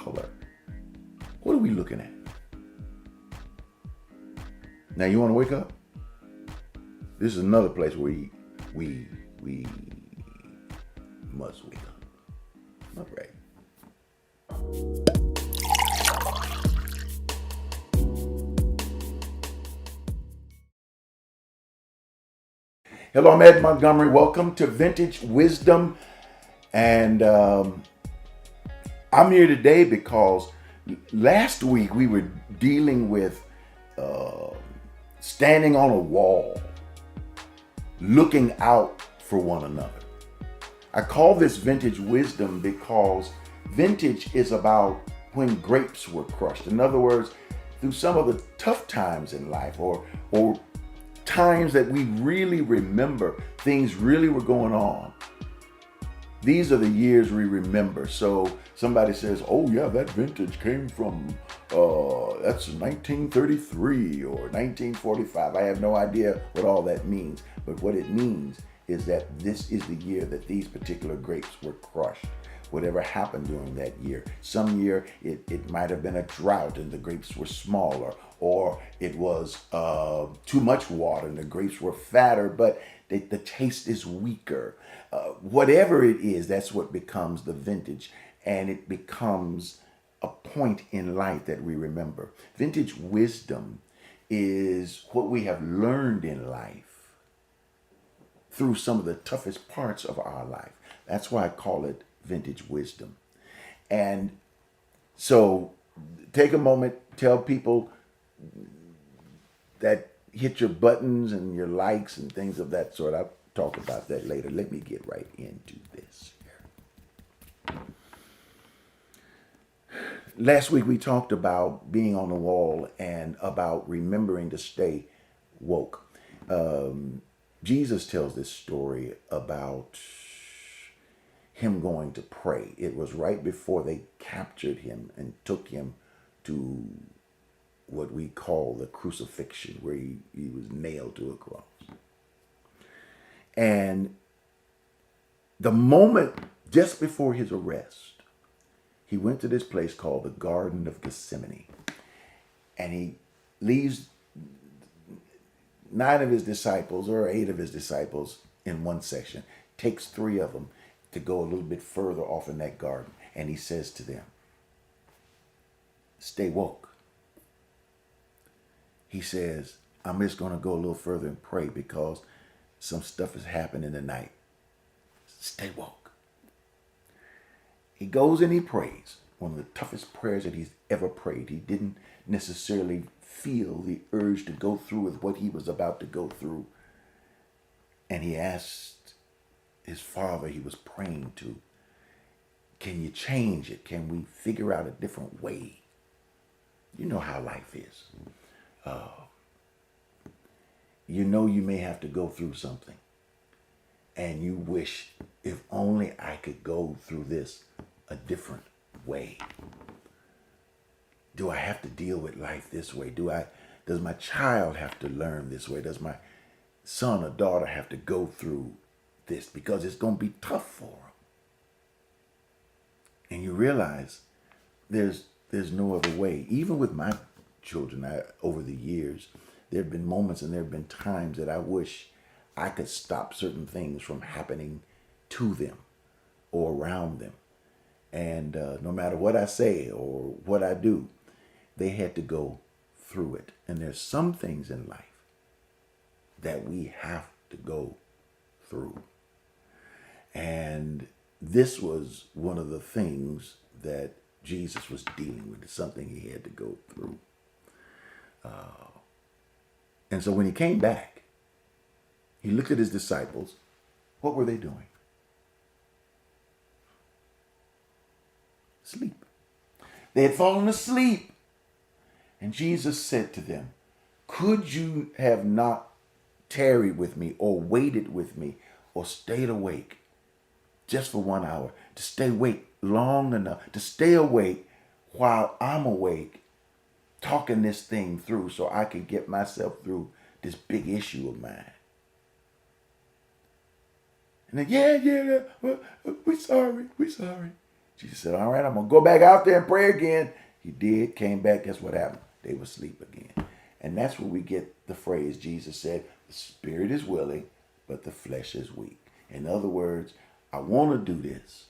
color. What are we looking at? Now you want to wake up? This is another place where we must wake up. All right. Hello, I'm Ed Montgomery. Welcome to Vintage Wisdom. And I'm here today because last week we were dealing with standing on a wall, looking out for one another. I call this Vintage Wisdom because vintage is about when grapes were crushed. In other words, through some of the tough times in life or times that we really remember, things really were going on. These are the years we remember. So somebody says, oh yeah, that vintage came from, that's 1933 or 1945. I have no idea what all that means. But what it means is that this is the year that these particular grapes were crushed. Whatever happened during that year. Some year it might have been a drought and the grapes were smaller, or it was too much water and the grapes were fatter, but the taste is weaker. Whatever it is, that's what becomes the vintage, and it becomes a point in life that we remember. Vintage wisdom is what we have learned in life through some of the toughest parts of our life. That's why I call it vintage wisdom. And so take a moment, tell people that hit your buttons and your likes and things of that sort. I'll talk about that later. Let me get right into this here. Last week we talked about being on the wall and about remembering to stay woke. Jesus tells this story about him going to pray. It was right before they captured him and took him to what we call the crucifixion, where he was nailed to a cross. And the moment just before his arrest, he went to this place called the Garden of Gethsemane. And he leaves 9 of his disciples or 8 of his disciples in one section, takes 3 of them to go a little bit further off in that garden. And he says to them, stay woke. He says, I'm just going to go a little further and pray because some stuff has happened in the night. Stay woke. He goes and he prays. One of the toughest prayers that he's ever prayed. He didn't necessarily feel the urge to go through with what he was about to go through. And he asked his father he was praying to, can you change it? Can we figure out a different way? You know how life is. You know you may have to go through something. And you wish, if only I could go through this a different way. Do I have to deal with life this way? Does my child have to learn this way? Does my son or daughter have to go through this? Because it's going to be tough for them. And you realize there's no other way. Even with my children, over the years, there have been moments and there have been times that I wish I could stop certain things from happening to them or around them. And no matter what I say or what I do, they had to go through it. And there's some things in life that we have to go through. And this was one of the things that Jesus was dealing with. It's something he had to go through. And so when he came back, he looked at his disciples. What were they doing? Sleep. They had fallen asleep. And Jesus said to them, could you have not tarried with me or waited with me or stayed awake just for 1 hour, to stay awake long enough, to stay awake while I'm awake, talking this thing through so I can get myself through this big issue of mine? And then, yeah, we're sorry. Jesus said, all right, I'm going to go back out there and pray again. He did, came back. Guess what happened? They were asleep again. And that's where we get the phrase Jesus said, the spirit is willing, but the flesh is weak. In other words, I want to do this,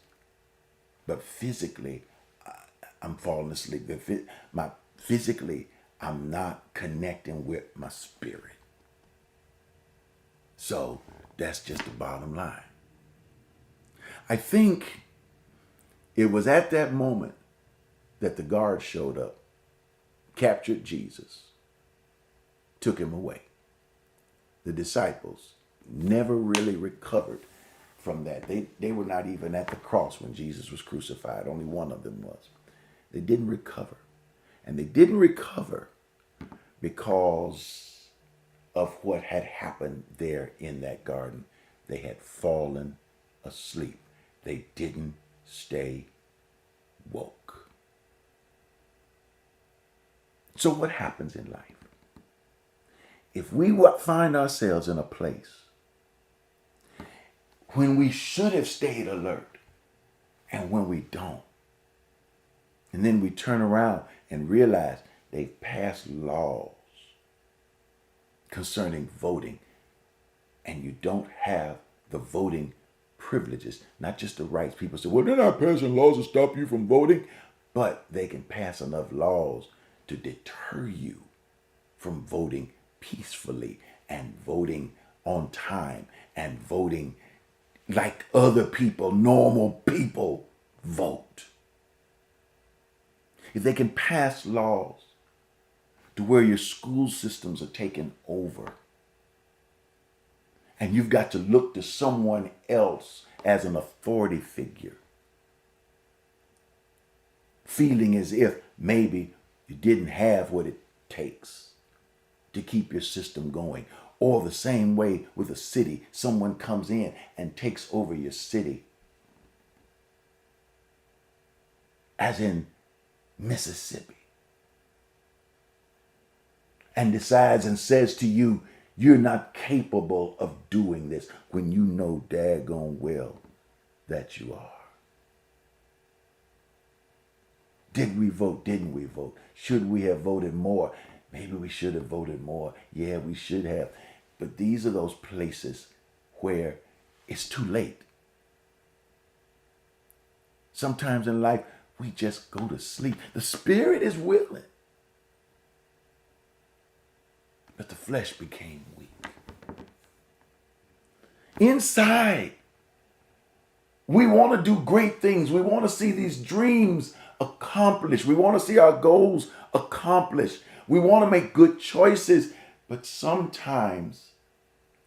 but physically, I'm falling asleep. Physically, I'm not connecting with my spirit. So that's just the bottom line. I think it was at that moment that the guard showed up, captured Jesus, took him away. The disciples never really recovered from that. They were not even at the cross when Jesus was crucified. Only one of them was. They didn't recover. And they didn't recover because of what had happened there in that garden. They had fallen asleep. They didn't stay woke. So what happens in life? If we find ourselves in a place when we should have stayed alert and when we don't, and then we turn around and realize they've passed laws concerning voting, and you don't have the voting privileges, not just the rights. People say, well, they're not passing laws to stop you from voting, but they can pass enough laws to deter you from voting peacefully and voting on time and voting like other people, normal people, vote. If they can pass laws to where your school systems are taken over and you've got to look to someone else as an authority figure, feeling as if maybe you didn't have what it takes to keep your system going. Or the same way with a city, someone comes in and takes over your city. As in Mississippi. And decides and says to you, you're not capable of doing this, when you know daggone well that you are. Did we vote? Didn't we vote? Should we have voted more? Maybe we should have voted more. Yeah, we should have. But these are those places where it's too late. Sometimes in life, we just go to sleep. The spirit is willing, but the flesh became weak. Inside, we want to do great things. We want to see these dreams accomplished. We want to see our goals accomplished. We want to make good choices. But sometimes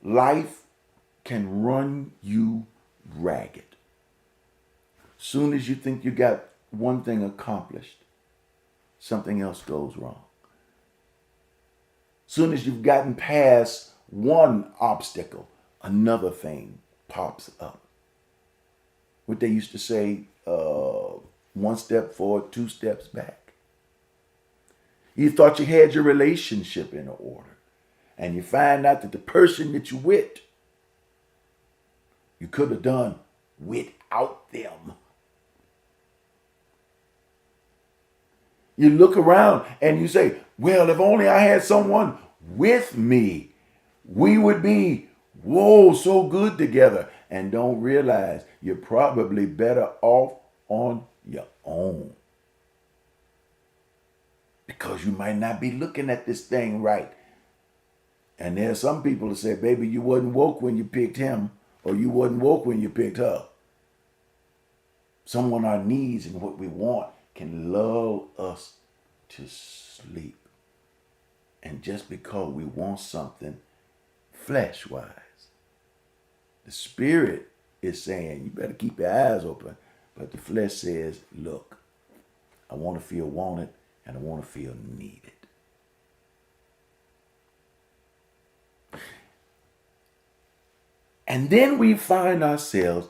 life can run you ragged. Soon as you think you got one thing accomplished, something else goes wrong. Soon as you've gotten past one obstacle, another thing pops up. What they used to say, one step forward, two steps back. You thought you had your relationship in order, and you find out that the person that you with, you could have done without them. You look around and you say, well, if only I had someone with me, we would be, whoa, so good together. And don't realize you're probably better off on your own. Because you might not be looking at this thing right. And there are some people that say, baby, you wasn't woke when you picked him, or you wasn't woke when you picked her. Some on our needs and what we want can lull us to sleep. And just because we want something flesh-wise, the spirit is saying, you better keep your eyes open. But the flesh says, look, I want to feel wanted and I want to feel needed. And then we find ourselves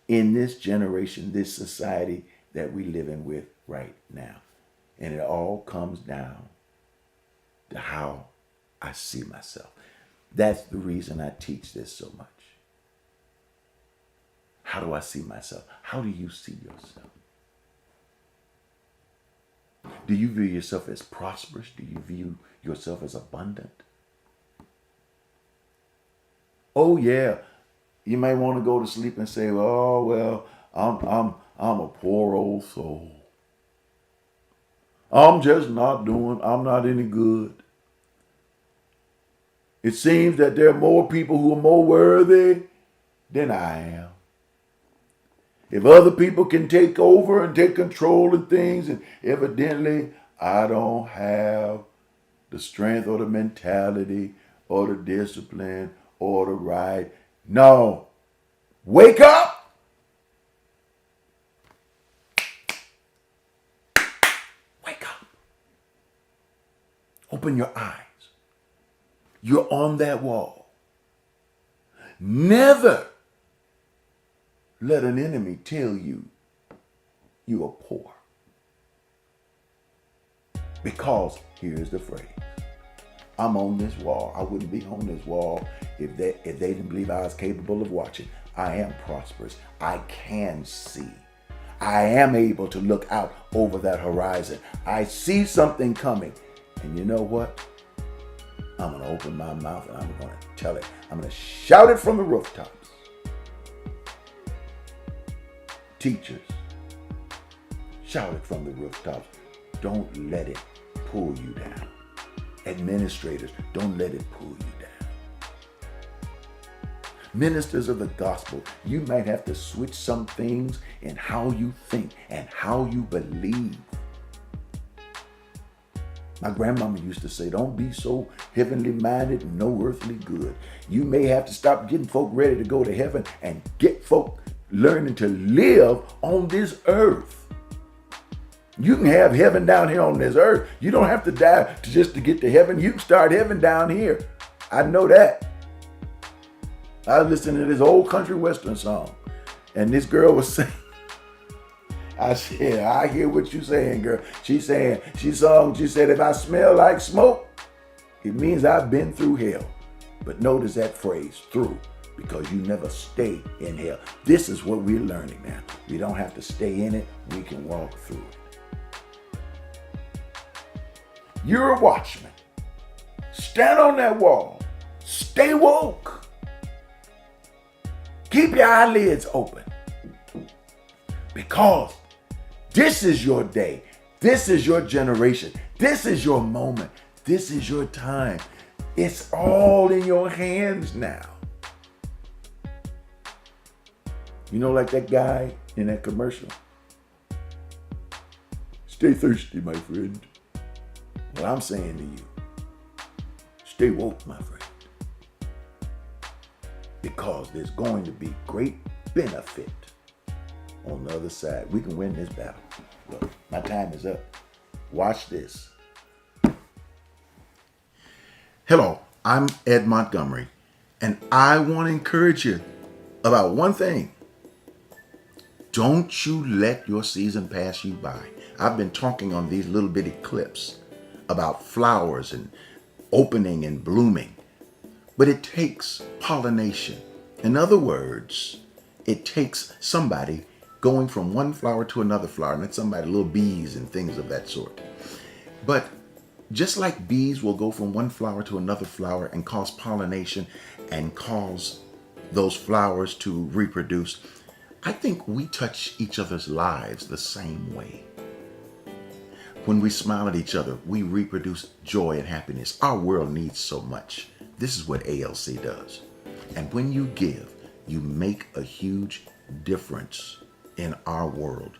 in this generation, this society that we live in with right now. And it all comes down to how I see myself. That's the reason I teach this so much. How do I see myself? How do you see yourself? Do you view yourself as prosperous? Do you view yourself as abundant? Oh yeah, you may want to go to sleep and say, "Oh well, I'm a poor old soul. I'm not any good. It seems that there are more people who are more worthy than I am. If other people can take over and take control of things, and evidently I don't have the strength or the mentality or the discipline or the right." No. Wake up. Wake up. Open your eyes. You're on that wall. Never let an enemy tell you you are poor. Because here's the phrase: I'm on this wall. I wouldn't be on this wall if they didn't believe I was capable of watching. I am prosperous. I can see. I am able to look out over that horizon. I see something coming. And you know what? I'm going to open my mouth and I'm going to tell it. I'm going to shout it from the rooftops. Teachers, shout it from the rooftops. Don't let it pull you down. Administrators, don't let it pull you down. Ministers of the gospel, you might have to switch some things in how you think and how you believe. My grandmama used to say, don't be so heavenly minded and no earthly good. You may have to stop getting folk ready to go to heaven and get folk learning to live on this earth. You can have heaven down here on this earth. You don't have to die just to get to heaven. You can start heaven down here. I know that. I was listening to this old country western song, and this girl was saying, I said, I hear what you saying, girl. She said, if I smell like smoke, it means I've been through hell. But notice that phrase, through, because you never stay in hell. This is what we're learning now. We don't have to stay in it. We can walk through it. You're a watchman. Stand on that wall. Stay woke. Keep your eyelids open. Because this is your day. This is your generation. This is your moment. This is your time. It's all in your hands now. You know, like that guy in that commercial. Stay thirsty, my friend. Well, I'm saying to you, stay woke, my friend. Because there's going to be great benefit on the other side. We can win this battle. Look, my time is up. Watch this. Hello, I'm Ed Montgomery, and I want to encourage you about one thing. Don't you let your season pass you by. I've been talking on these little bitty clips about flowers and opening and blooming. But it takes pollination. In other words, it takes somebody going from one flower to another flower, and that's somebody, little bees and things of that sort. But just like bees will go from one flower to another flower and cause pollination and cause those flowers to reproduce, I think we touch each other's lives the same way. When we smile at each other, we reproduce joy and happiness. Our world needs so much. This is what ALC does. And when you give, you make a huge difference in our world.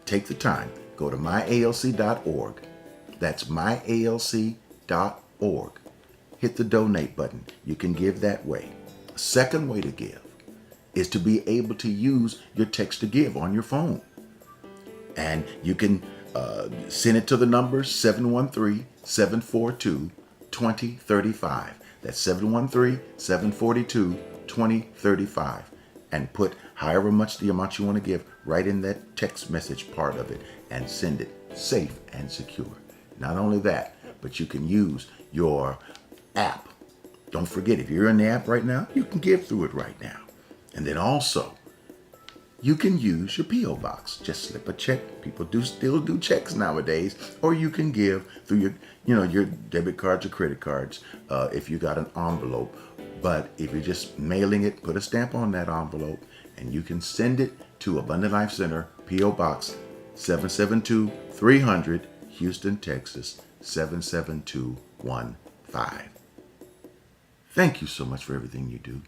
Take the time, go to myalc.org. That's myalc.org. Hit the donate button. You can give that way. A second way to give is to be able to use your text to give on your phone. And you can send it to the number 713-742-2035. That's 713-742-2035. And put however much the amount you want to give right in that text message part of it and send it safe and secure. Not only that, but you can use your app. Don't forget, if you're in the app right now, you can give through it right now. And then also, you can use your P.O. box. Just slip a check. People still do checks nowadays. Or you can give through your debit cards or credit cards if you got an envelope. But if you're just mailing it, put a stamp on that envelope and you can send it to Abundant Life Center, P.O. Box 772-300, Houston, Texas 77215. Thank you so much for everything you do,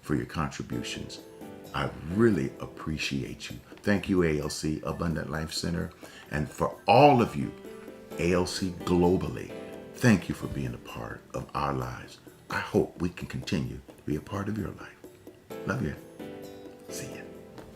for your contributions. I really appreciate you. Thank you, ALC, Abundant Life Center, and for all of you, ALC globally. Thank you for being a part of our lives. I hope we can continue to be a part of your life. Love you.